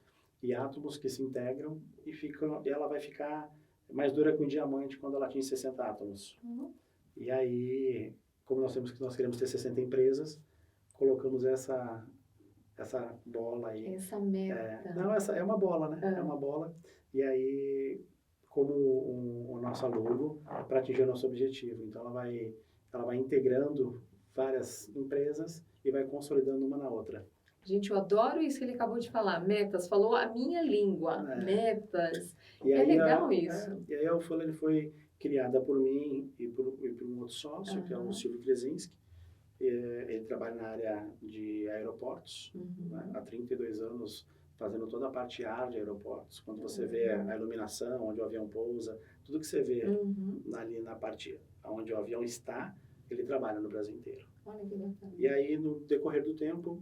Speaker 2: e átomos que se integram e ela vai ficar mais dura que um diamante quando ela atinge 60 átomos. E aí, como nós queremos ter 60 empresas, colocamos essa bola aí.
Speaker 1: Essa meta.
Speaker 2: Essa é uma bola, né? É uma bola. E aí, como o nosso logo, para atingir o nosso objetivo. Então, ela vai integrando várias empresas e vai consolidando uma na outra.
Speaker 1: Gente, eu adoro isso que ele acabou de falar. Metas, falou a minha língua. Metas. Legal isso.
Speaker 2: E aí a Alfullering foi criada por mim e por um outro sócio, que é o Silvio Kresinski. Ele trabalha na área de aeroportos, né? Há 32 anos fazendo toda a parte AR de aeroportos. Quando você vê a iluminação, onde o avião pousa, tudo que você vê ali na parte onde o avião está, ele trabalha no Brasil inteiro.
Speaker 1: Olha que bacana.
Speaker 2: E aí, no decorrer do tempo,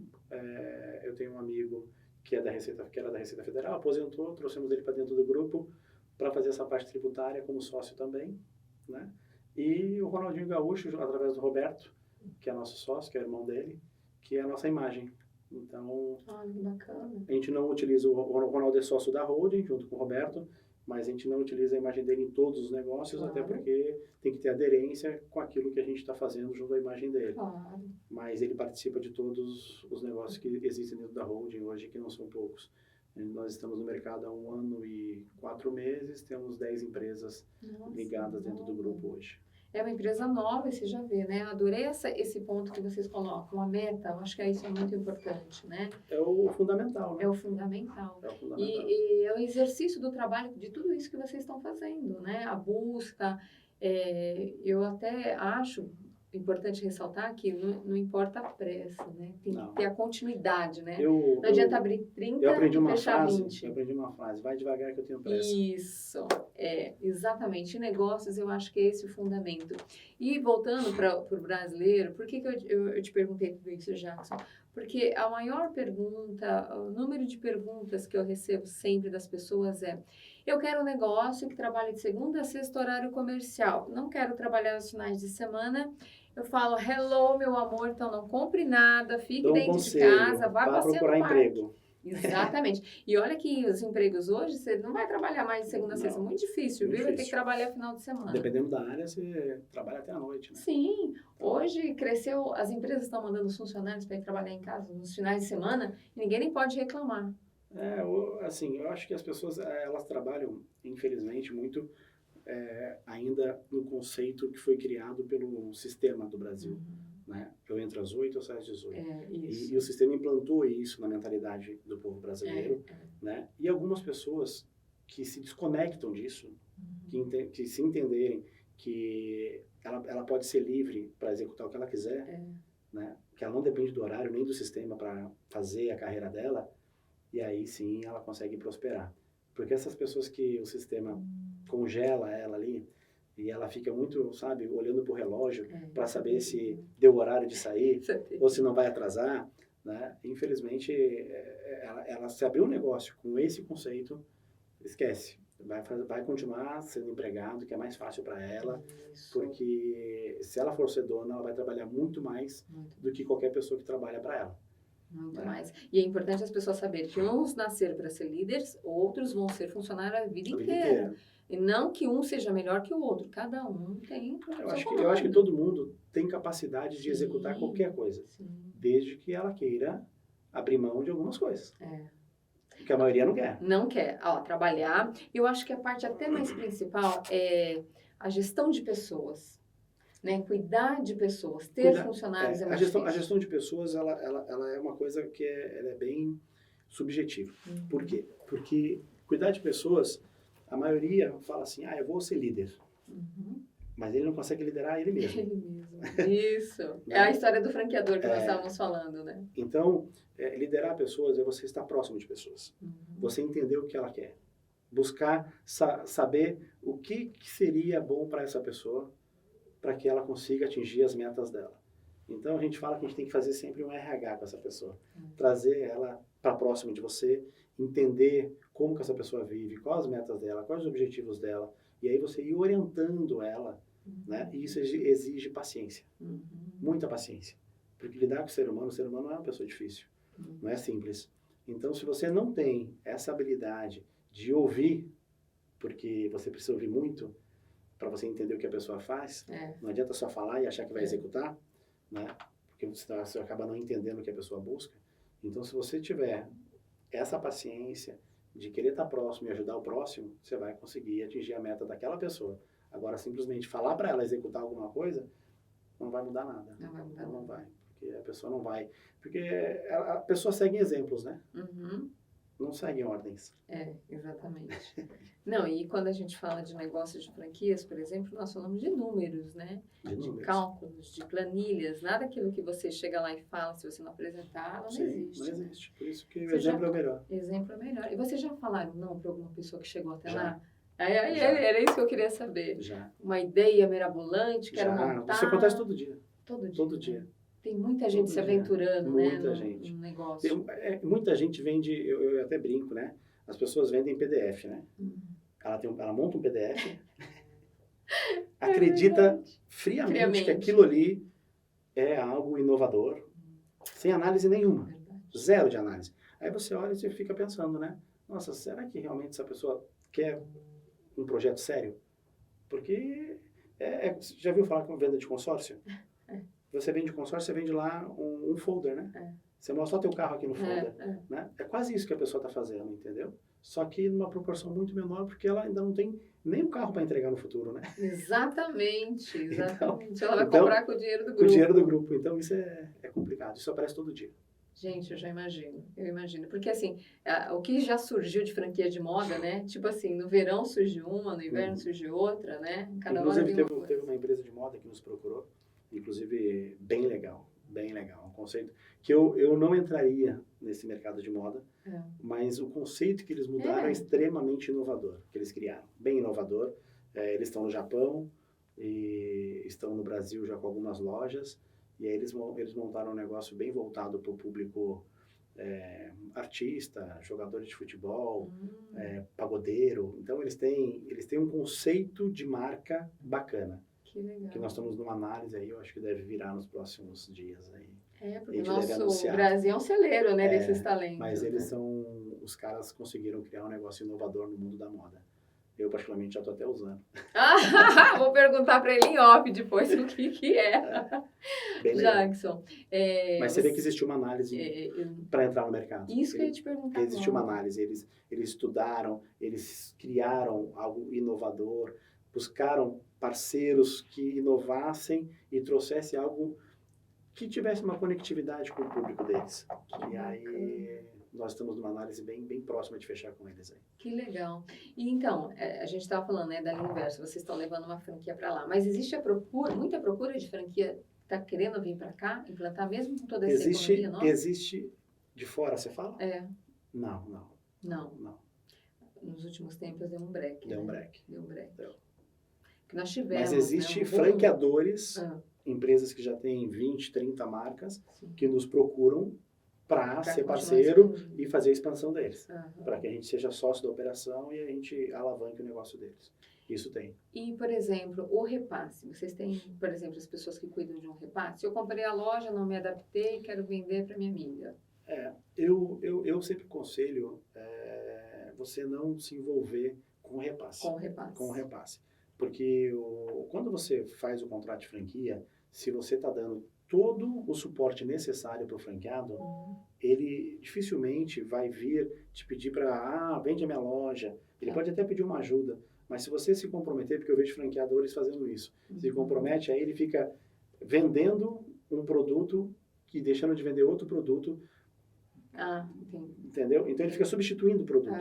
Speaker 2: eu tenho um amigo que era da Receita Federal, aposentou, trouxemos ele para dentro do grupo para fazer essa parte tributária como sócio também, né? E o Ronaldinho Gaúcho, através do Roberto, que é nosso sócio, que é irmão dele, que é a nossa imagem. Então,
Speaker 1: que bacana.
Speaker 2: A gente não utiliza, o Ronaldo é sócio da holding, junto com o Roberto, mas a gente não utiliza a imagem dele em todos os negócios,
Speaker 1: claro.
Speaker 2: Até porque tem que ter aderência com aquilo que a gente está fazendo junto à imagem dele.
Speaker 1: Claro.
Speaker 2: Mas ele participa de todos os negócios que existem dentro da holding hoje, que não são poucos. Nós estamos no mercado há 1 ano e 4 meses, temos 10 empresas ligadas dentro do grupo hoje.
Speaker 1: É uma empresa nova, você já vê, né? Adorei esse ponto que vocês colocam, a meta, eu acho que isso é muito importante, né?
Speaker 2: É o fundamental, né?
Speaker 1: É o fundamental.
Speaker 2: É o fundamental.
Speaker 1: E é o exercício do trabalho, de tudo isso que vocês estão fazendo, né? A busca, eu até acho importante ressaltar que não importa a pressa, né? Tem que ter a continuidade, né? Não adianta abrir 30 e fechar 20.
Speaker 2: Eu aprendi uma frase, vai devagar que eu tenho pressa.
Speaker 1: Isso, exatamente. Em negócios, eu acho que é esse o fundamento. E voltando para o brasileiro, por que eu te perguntei tudo isso, Jackson? Porque a maior pergunta, o número de perguntas que eu recebo sempre das pessoas é: eu quero um negócio que trabalhe de segunda a sexta horário comercial, não quero trabalhar nos finais de semana. Eu falo, hello, meu amor, então não compre nada, fique dentro de casa, vá
Speaker 2: procurar emprego.
Speaker 1: Exatamente. E olha que os empregos hoje, você não vai trabalhar mais de segunda a sexta, é muito difícil, viu? Vai ter que trabalhar final de semana.
Speaker 2: Dependendo da área, você trabalha até a noite, né?
Speaker 1: Sim. Hoje cresceu, as empresas estão mandando os funcionários para ir trabalhar em casa nos finais de semana e ninguém nem pode reclamar.
Speaker 2: Assim, eu acho que as pessoas, elas trabalham, infelizmente, muito ainda no conceito que foi criado pelo sistema do Brasil. Né? Eu entro às 8, eu saio às 18. E o sistema implantou isso na mentalidade do povo brasileiro. Né? E algumas pessoas que se desconectam disso, que se entenderem que ela pode ser livre para executar o que ela quiser, né? Que ela não depende do horário nem do sistema para fazer a carreira dela, e aí sim ela consegue prosperar. Porque essas pessoas que o sistema congela ela ali, e ela fica muito, sabe, olhando para o relógio para saber se deu horário de sair ou se não vai atrasar, né? Infelizmente, ela se abriu um negócio com esse conceito, esquece. Vai continuar sendo empregado, que é mais fácil para ela, porque se ela for ser dona, ela vai trabalhar muito mais do que qualquer pessoa que trabalha para ela.
Speaker 1: Muito mais. E é importante as pessoas saberem que uns nasceram para ser líderes, outros vão ser funcionários a vida inteira. E não que um seja melhor que o outro. Cada um tem.
Speaker 2: Eu acho que todo mundo tem capacidade de executar qualquer coisa. Desde que ela queira abrir mão de algumas coisas. Porque a maioria não quer.
Speaker 1: Não quer. Trabalhar. Eu acho que a parte até mais principal é a gestão de pessoas. Né? Cuidar de pessoas, funcionários é muito
Speaker 2: a gestão de pessoas, ela é uma coisa que ela é bem subjetiva. Por quê? Porque cuidar de pessoas, a maioria fala assim, eu vou ser líder. Mas ele não consegue liderar ele mesmo.
Speaker 1: Ele mesmo. Isso. É a história do franqueador que nós estávamos falando, né?
Speaker 2: Então, liderar pessoas é você estar próximo de pessoas. Você entender o que ela quer. Buscar saber o que seria bom para essa pessoa, para que ela consiga atingir as metas dela. Então, a gente fala que a gente tem que fazer sempre um RH com essa pessoa. Trazer ela para próximo de você, entender como que essa pessoa vive, quais as metas dela, quais os objetivos dela, e aí você ir orientando ela, né? E isso exige paciência, muita paciência. Porque lidar com o ser humano não é uma pessoa difícil, não é simples. Então, se você não tem essa habilidade de ouvir, porque você precisa ouvir muito, para você entender o que a pessoa faz, não adianta só falar e achar que vai executar, né? Porque você acaba não entendendo o que a pessoa busca. Então, se você tiver essa paciência de querer estar próximo e ajudar o próximo, você vai conseguir atingir a meta daquela pessoa. Agora, simplesmente falar para ela executar alguma coisa, não vai mudar nada. Não vai. Porque a pessoa não vai. Porque a pessoa segue exemplos, né? Não seguem ordens.
Speaker 1: Exatamente. Não, e quando a gente fala de negócios de franquias, por exemplo, nós falamos de números, né? De cálculos, de planilhas. Nada daquilo que você chega lá e fala, se você não apresentar, não existe.
Speaker 2: Não existe. Por isso que o exemplo é o melhor.
Speaker 1: Exemplo é melhor. E vocês já falaram não para alguma pessoa que chegou até lá? Era isso que eu queria saber.
Speaker 2: Já.
Speaker 1: Uma ideia mirabolante, que era montar...
Speaker 2: Isso acontece todo dia.
Speaker 1: Todo dia.
Speaker 2: Todo dia.
Speaker 1: Tem muita gente se aventurando,
Speaker 2: muita gente.
Speaker 1: No negócio.
Speaker 2: Muita gente vende, eu até brinco, né? As pessoas vendem PDF, né? Ela monta um PDF, acredita friamente que aquilo ali é algo inovador, sem análise nenhuma, zero de análise. Aí você olha e você fica pensando, né? Nossa, será que realmente essa pessoa quer um projeto sério? Porque, você já viu falar com venda de consórcio? Você vende consórcio, você vende lá um folder, né? Você mostra o teu carro aqui no folder. Né? É quase isso que a pessoa está fazendo, entendeu? Só que numa proporção muito menor, porque ela ainda não tem nem um carro para entregar no futuro, né?
Speaker 1: Exatamente. Então, ela vai comprar com o dinheiro do grupo.
Speaker 2: Com o dinheiro do grupo. Então, isso é complicado. Isso aparece todo dia.
Speaker 1: Gente, eu imagino. Porque, assim, o que já surgiu de franquia de moda, né? Tipo assim, no verão surge uma, no inverno surge outra, né? Cada hora tem
Speaker 2: teve uma empresa de moda que nos procurou, inclusive bem legal. Um conceito que eu não entraria nesse mercado de moda, mas o conceito que eles mudaram é extremamente inovador, que eles criaram. Bem inovador. Eles estão no Japão e estão no Brasil já com algumas lojas. E aí eles montaram um negócio bem voltado para o público artista, jogadores de futebol, pagodeiro. Então eles têm um conceito de marca bacana.
Speaker 1: Que legal.
Speaker 2: Que nós estamos numa análise aí, eu acho que deve virar nos próximos dias aí.
Speaker 1: Porque o nosso Brasil é um celeiro, né, desses talentos.
Speaker 2: Mas eles os caras conseguiram criar um negócio inovador no mundo da moda. Eu, particularmente, já estou até usando.
Speaker 1: Vou perguntar para ele em off depois o que é.
Speaker 2: Bem
Speaker 1: Jackson.
Speaker 2: Mas você vê que existe uma análise para entrar no mercado.
Speaker 1: Isso que eu ia te perguntar.
Speaker 2: Existe uma análise. Eles estudaram, eles criaram algo inovador, buscaram parceiros que inovassem e trouxessem algo que tivesse uma conectividade com o público deles. E aí nós estamos numa análise bem próxima de fechar com eles aí.
Speaker 1: Que legal. E então, a gente estava falando, né, da linha inversa, vocês estão levando uma franquia para lá, mas existe muita procura de franquia que está querendo vir para cá, implantar mesmo com toda essa economia nova?
Speaker 2: Existe de fora, você fala? Não.
Speaker 1: Nos últimos tempos deu um break.
Speaker 2: Deu um break.
Speaker 1: Que nós tivemos,
Speaker 2: mas existe franqueadores, empresas que já têm 20, 30 marcas, que nos procuram para ser parceiro e fazer a expansão deles. Para que a gente seja sócio da operação e a gente alavanque o negócio deles. Isso tem.
Speaker 1: E, por exemplo, o repasse. Vocês têm, por exemplo, as pessoas que cuidam de um repasse? Eu comprei a loja, não me adaptei, quero vender para minha amiga.
Speaker 2: Eu sempre aconselho você não se envolver com repasse. Com repasse. Porque quando você faz o contrato de franquia, se você está dando todo o suporte necessário para o franqueado, ele dificilmente vai vir te pedir para, vende a minha loja. Ele pode até pedir uma ajuda, mas se você se comprometer, porque eu vejo franqueadores fazendo isso, se compromete, aí ele fica vendendo um produto e deixando de vender outro produto. Entendeu? Então ele fica substituindo o produto.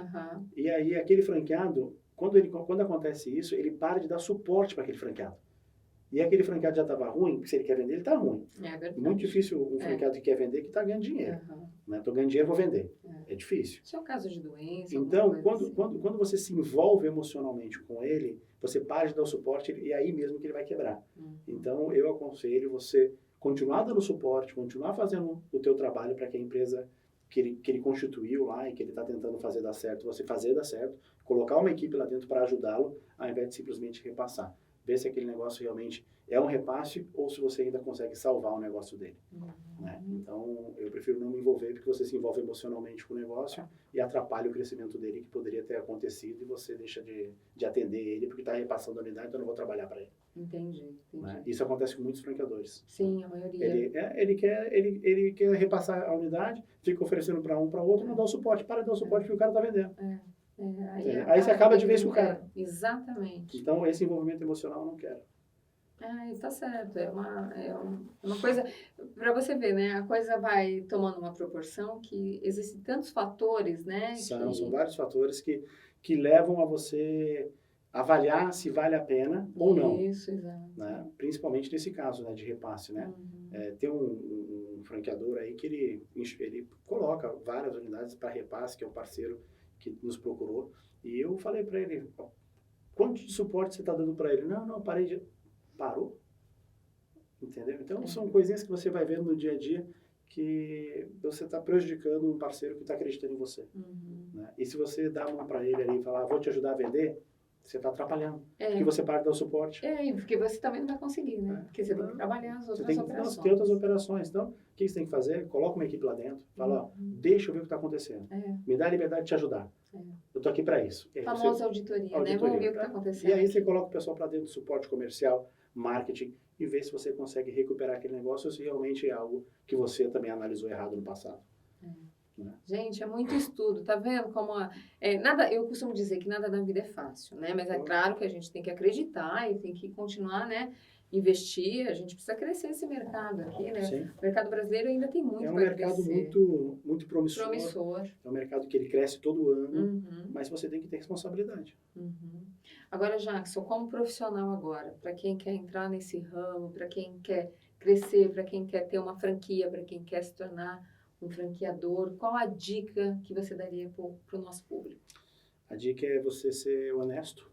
Speaker 2: E aí aquele franqueado, quando acontece isso, ele para de dar suporte para aquele franqueado. E aquele franqueado já estava ruim, porque se ele quer vender, ele está ruim. Muito difícil um franqueado que quer vender que está ganhando dinheiro. Estou ganhando dinheiro, vou vender. É difícil.
Speaker 1: Isso é o caso de doença.
Speaker 2: Então, quando você se envolve emocionalmente com ele, você para de dar o suporte e é aí mesmo que ele vai quebrar. Então, eu aconselho você continuar dando suporte, continuar fazendo o teu trabalho para que a empresa que ele constituiu lá e que ele está tentando fazer dar certo, você fazer dar certo, colocar uma equipe lá dentro para ajudá-lo, ao invés de simplesmente repassar. Ver se aquele negócio realmente é um repasse ou se você ainda consegue salvar o negócio dele. Né? Então, eu prefiro não me envolver porque você se envolve emocionalmente com o negócio e atrapalha o crescimento dele que poderia ter acontecido e você deixa de atender ele porque está repassando a unidade, então eu não vou trabalhar para ele.
Speaker 1: Entendi.
Speaker 2: Né? Isso acontece com muitos franqueadores.
Speaker 1: Sim, a maioria.
Speaker 2: Ele quer repassar a unidade, fica oferecendo para um, para outro, não dá o suporte. Para de dar o suporte porque o cara está vendendo. Aí você acaba de vez com o cara.
Speaker 1: Exatamente.
Speaker 2: Então, esse envolvimento emocional eu não quero.
Speaker 1: Está certo. É uma coisa... Para você ver, né? A coisa vai tomando uma proporção que existem tantos fatores, né?
Speaker 2: São vários fatores que levam a você avaliar se vale a pena ou não.
Speaker 1: Isso, exato.
Speaker 2: Né? Principalmente nesse caso, né, de repasse, né? Tem um franqueador aí que ele coloca várias unidades para repasse, que é um parceiro que nos procurou, e eu falei para ele, quanto de suporte você está dando para ele? Não, parei de... Parou? Entendeu? Então, são coisinhas que você vai vendo no dia a dia que você está prejudicando um parceiro que está acreditando em você. Né? E se você dá a mão para ele ali e falar, vou te ajudar a vender, você está atrapalhando. Porque você para de dar o suporte.
Speaker 1: Porque você também não vai conseguir, né? Porque você tem que trabalhar as outras operações.
Speaker 2: Tem outras operações. Então, o que você tem que fazer? Coloca uma equipe lá dentro. Fala, deixa eu ver o que está acontecendo. Me dá a liberdade de te ajudar. Eu estou aqui para isso.
Speaker 1: Famosa auditoria, né? Vamos ver o que está acontecendo.
Speaker 2: E aí você coloca o pessoal para dentro do suporte comercial, marketing, e vê se você consegue recuperar aquele negócio ou se realmente é algo que você também analisou errado no passado. Né?
Speaker 1: Gente, é muito estudo, tá vendo como nada, eu costumo dizer que nada na vida é fácil, né? Mas é claro que a gente tem que acreditar e tem que continuar, né? Investir, a gente precisa crescer esse mercado aqui, né? Sim. O mercado brasileiro ainda tem muito para crescer. É um mercado
Speaker 2: muito promissor. É um mercado que ele cresce todo ano, mas você tem que ter responsabilidade.
Speaker 1: Agora, Jackson, como profissional agora, para quem quer entrar nesse ramo, para quem quer crescer, para quem quer ter uma franquia, para quem quer se tornar um franqueador, qual a dica que você daria para o nosso público?
Speaker 2: A dica é você ser honesto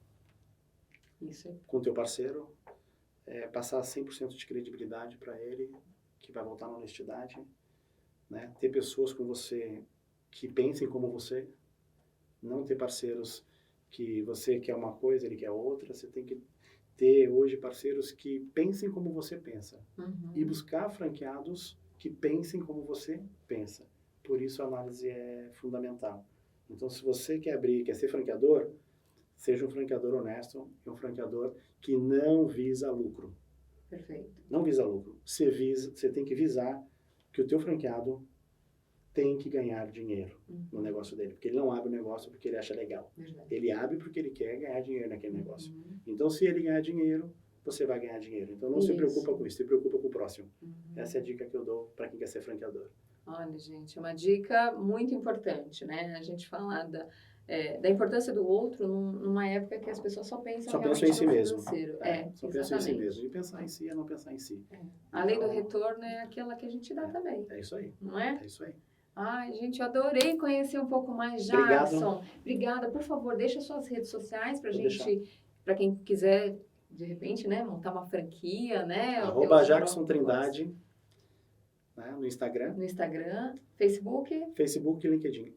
Speaker 2: com o teu parceiro, passar 100% de credibilidade para ele, que vai voltar na honestidade, né? Ter pessoas com você que pensem como você, não ter parceiros que você quer uma coisa, ele quer outra. Você tem que ter hoje parceiros que pensem como você pensa e buscar franqueados que pensem como você pensa. Por isso a análise é fundamental. Então, se você quer ser franqueador, seja um franqueador honesto e um franqueador que não visa lucro.
Speaker 1: Perfeito.
Speaker 2: Não visa lucro. Você tem que visar que o teu franqueado tem que ganhar dinheiro no negócio dele. Porque ele não abre o negócio porque ele acha legal.
Speaker 1: Verdade.
Speaker 2: Ele abre porque ele quer ganhar dinheiro naquele negócio. Então, se ele ganhar dinheiro, você vai ganhar dinheiro. Então, não se preocupa com isso, se preocupa com o próximo. Essa é a dica que eu dou para quem quer ser franqueador.
Speaker 1: Olha, gente, é uma dica muito importante, né? A gente falar da importância do outro numa época que as pessoas só pensam
Speaker 2: em si mesmo.
Speaker 1: Só
Speaker 2: pensam em si mesmo. E pensar em si é não pensar em si.
Speaker 1: A lei do retorno é aquela que a gente dá também.
Speaker 2: É isso aí.
Speaker 1: Não é?
Speaker 2: É isso aí.
Speaker 1: Ai, gente, eu adorei conhecer um pouco mais, Jackson. Obrigada. Por favor, deixa suas redes sociais pra gente, para quem quiser, de repente, né, montar uma franquia, né?
Speaker 2: @Jackson Trindade, né, no Instagram.
Speaker 1: No Instagram, Facebook
Speaker 2: e LinkedIn.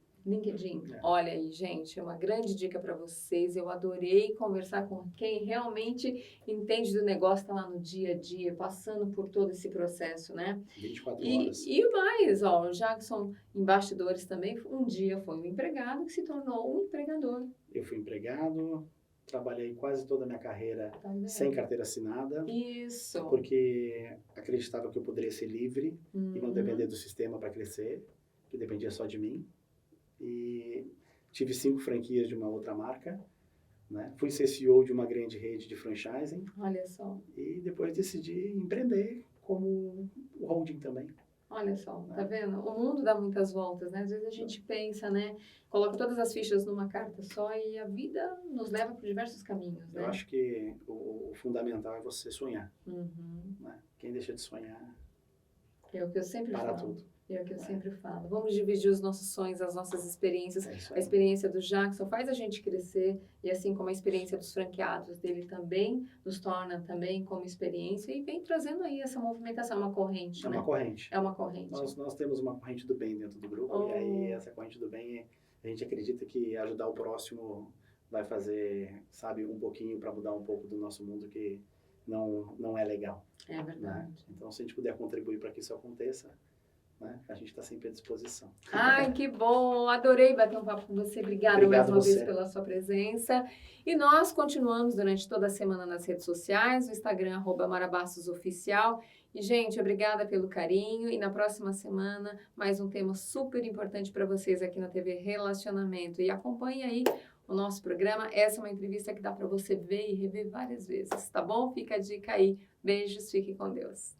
Speaker 1: Olha aí, gente, é uma grande dica para vocês. Eu adorei conversar com quem realmente entende do negócio, está lá no dia a dia, passando por todo esse processo, né?
Speaker 2: 24 horas.
Speaker 1: E mais, o Jackson, em bastidores também, um dia foi um empregado que se tornou um empregador.
Speaker 2: Eu fui empregado, trabalhei quase toda a minha carreira sem carteira assinada.
Speaker 1: Isso.
Speaker 2: Porque acreditava que eu poderia ser livre e não depender do sistema para crescer, que dependia só de mim. E tive 5 franquias de uma outra marca, né? Fui ser CEO de uma grande rede de franchising.
Speaker 1: Olha só.
Speaker 2: E depois decidi empreender como holding também.
Speaker 1: Olha só, tá vendo? O mundo dá muitas voltas, né? Às vezes a gente pensa, né? Coloca todas as fichas numa carta só e a vida nos leva por diversos caminhos, né?
Speaker 2: Eu acho que o fundamental é você sonhar. Né? Quem deixa de sonhar...
Speaker 1: É o que eu sempre falo.
Speaker 2: Para tudo.
Speaker 1: É o que eu sempre falo. Vamos dividir os nossos sonhos, as nossas experiências. A experiência do Jackson faz a gente crescer e assim como a experiência dos franqueados dele também nos torna também como experiência e vem trazendo aí essa movimentação, uma corrente, né?
Speaker 2: É uma corrente.
Speaker 1: Nós
Speaker 2: temos uma corrente do bem dentro do grupo e aí essa corrente do bem, a gente acredita que ajudar o próximo vai fazer, sabe, um pouquinho para mudar um pouco do nosso mundo que não é legal.
Speaker 1: É verdade.
Speaker 2: Né? Então, se a gente puder contribuir para que isso aconteça, né? A gente está sempre à disposição.
Speaker 1: Ai, que bom! Adorei bater um papo com você. Obrigada mais uma vez pela sua presença. E nós continuamos durante toda a semana nas redes sociais, no Instagram, @MaraBastosOficial. E, gente, obrigada pelo carinho. E na próxima semana, mais um tema super importante para vocês aqui na TV Relacionamento. E acompanhe aí o nosso programa. Essa é uma entrevista que dá para você ver e rever várias vezes, tá bom? Fica a dica aí. Beijos, fique com Deus.